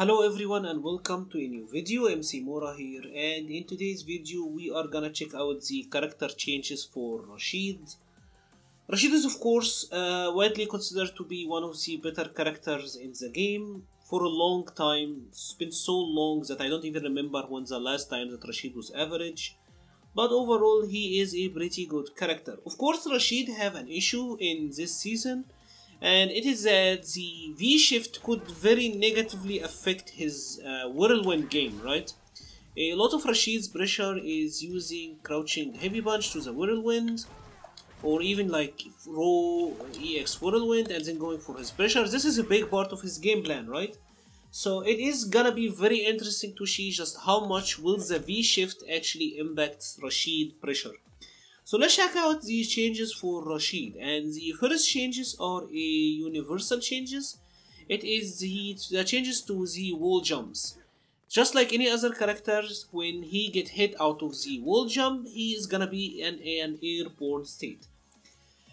Hello everyone and welcome to a new video. MC-Mura here, and in today's video we are gonna check out the character changes for Rashid. Rashid is of course widely considered to be one of the better characters in the game for a long time. It's been so long that I don't even remember when the last time that Rashid was average. But overall he is a pretty good character. Of course Rashid have an issue in this season, and it is that the V-shift could very negatively affect his whirlwind game, right? A lot of Rashid's pressure is using crouching heavy punch to the whirlwind, or even like raw EX whirlwind and then going for his pressure. This is a big part of his game plan, right? So it is gonna be very interesting to see just how much will the V-shift actually impact Rashid pressure. So let's check out the changes for Rashid, and the first changes are a universal changes. It is the changes to the wall jumps. Just like any other characters, when he get hit out of the wall jump, he is gonna be in an airborne state.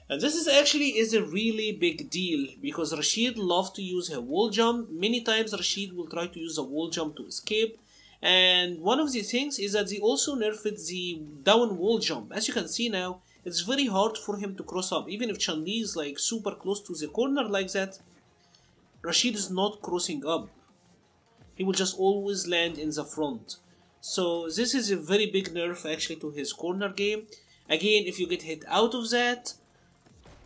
And this is actually a really big deal because Rashid loves to use a wall jump. Many times Rashid will try to use a wall jump to escape. And one of the things is that they also nerfed the down wall jump. As you can see now, it's very hard for him to cross up. Even if Chun-Li is like super close to the corner like that, Rashid is not crossing up. He will just always land in the front. So this is a very big nerf actually to his corner game. Again, if you get hit out of that,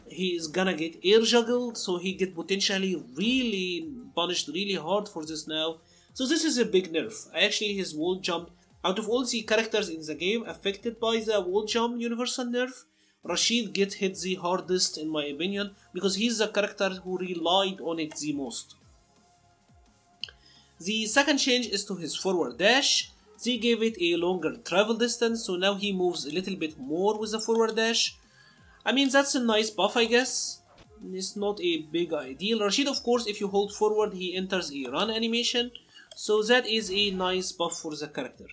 he is gonna get air juggled, so he get potentially really punished really hard for this now. So this is a big nerf. Actually his wall jump, out of all the characters in the game affected by the wall jump universal nerf, Rashid get hit the hardest in my opinion, because he's the character who relied on it the most. The second change is to his forward dash. They gave it a longer travel distance, so now he moves a little bit more with the forward dash. I mean, that's a nice buff, I guess. It's not a big ideal. Rashid, of course, if you hold forward, he enters a run animation. So that is a nice buff for the character.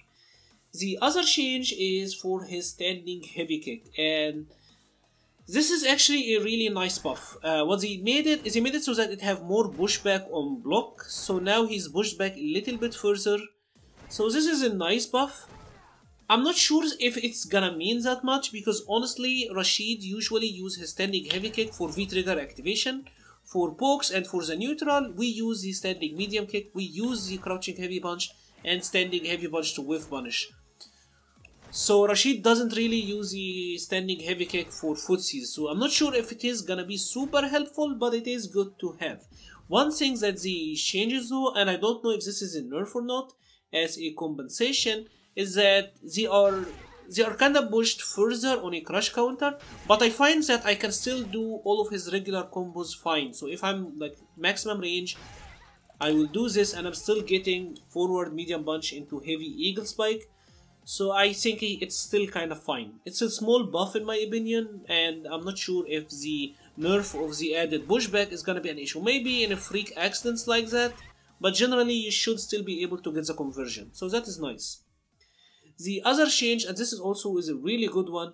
The other change is for his standing heavy kick, and this is actually a really nice buff. What they made it is they made it so that it have more pushback on block. So now he's pushed back a little bit further. So this is a nice buff. I'm not sure if it's gonna mean that much, because honestly Rashid usually use his standing heavy kick for V-trigger activation. For pokes and for the neutral, we use the standing medium kick, we use the crouching heavy punch and standing heavy punch to whiff punish. So Rashid doesn't really use the standing heavy kick for footsies, so I'm not sure if it is gonna be super helpful, but it is good to have. One thing that the changes though, and I don't know if this is a nerf or not, as a compensation, is that they are kind of pushed further on a crush counter, but I find that I can still do all of his regular combos fine. So if I'm like maximum range, I will do this and I'm still getting forward medium punch into heavy eagle spike. So I think it's still kind of fine. It's a small buff in my opinion, and I'm not sure if the nerf of the added pushback is gonna be an issue. Maybe in a freak accidents like that, but generally you should still be able to get the conversion. So that is nice. The other change, and this is also a really good one,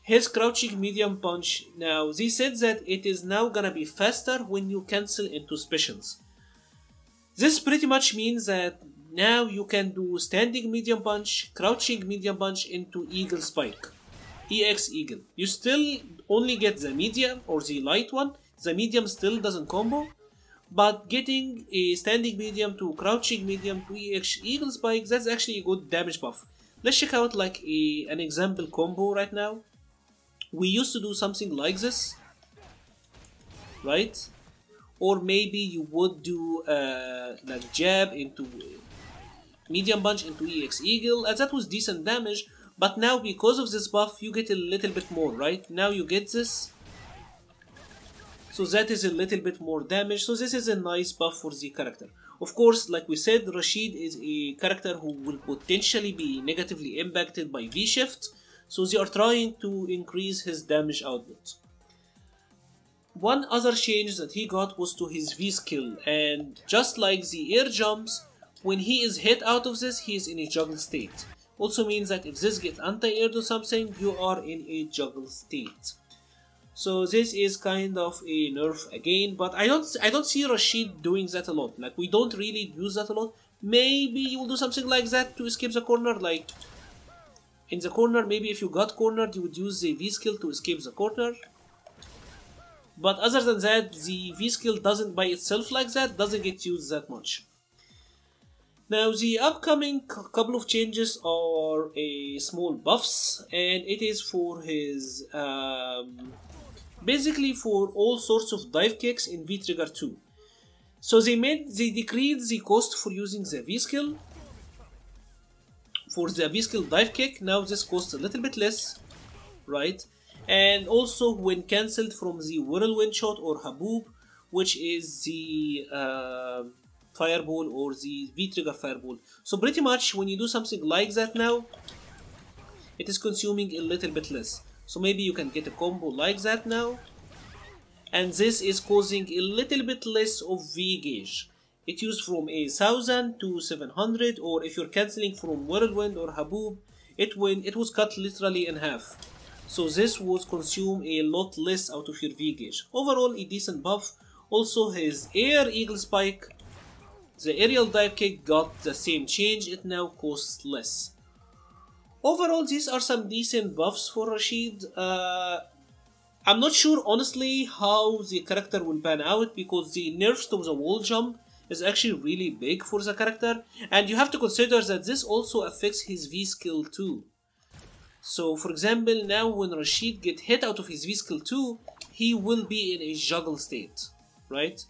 his crouching medium punch. Now they said that it is now gonna be faster when you cancel into specials. This pretty much means that now you can do standing medium punch, crouching medium punch into eagle spike, EX eagle. You still only get the medium or the light one. The medium still doesn't combo, but getting a standing medium to crouching medium to EX eagle spike, that's actually a good damage buff. Let's check out like an example combo right now. We used to do something like this, right? Or maybe you would do like jab into medium punch into EX eagle, and that was decent damage. But now because of this buff, you get a little bit more, right? Now you get this. So that is a little bit more damage. So this is a nice buff for the character. Of course, like we said, Rashid is a character who will potentially be negatively impacted by V-shift, so they are trying to increase his damage output. One other change that he got was to his V-skill, and just like the air jumps, when he is hit out of this, he is in a juggle state. Also means that if this gets anti-aired or something, you are in a juggle state. So this is kind of a nerf again, but I don't see Rashid doing that a lot. Like, we don't really use that a lot. Maybe you will do something like that to escape the corner, like in the corner, maybe if you got cornered you would use the V skill to escape the corner. But other than that, the V skill doesn't by itself like that, doesn't get used that much. Now the upcoming couple of changes are a small buffs, and it is for his basically for all sorts of dive kicks in V Trigger 2. So they decreased the cost for using the V skill. For the V skill dive kick, now this costs a little bit less, right? And also when cancelled from the whirlwind shot or haboob, which is the fireball or the V trigger fireball. So pretty much when you do something like that now, it is consuming a little bit less. So maybe you can get a combo like that now, and this is causing a little bit less of V gauge. It used from 1000 to 700, or if you're cancelling from whirlwind or haboob, it was cut literally in half. So this would consume a lot less out of your V gauge. Overall, a decent buff. Also his air eagle spike, the aerial dive kick got the same change, it now costs less. Overall, these are some decent buffs for Rashid. I'm not sure honestly how the character will pan out, because the nerfs to the wall jump is actually really big for the character, and you have to consider that this also affects his V skill too. So for example, now when Rashid get hit out of his V skill 2, he will be in a juggle state, right?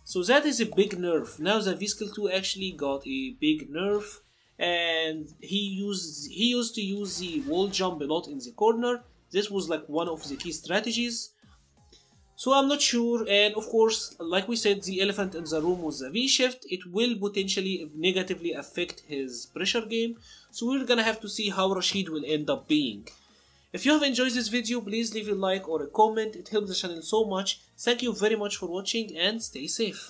So that is a big nerf. Now the V skill 2 actually got a big nerf, and he used to use the wall jump a lot in the corner. This was like one of the key strategies. So I'm not sure, and of course, like we said, the elephant in the room was the V shift. It will potentially negatively affect his pressure game. So we're gonna have to see how Rashid will end up being. If you have enjoyed this video, please leave a like or a comment. It helps the channel so much. Thank you very much for watching, and stay safe.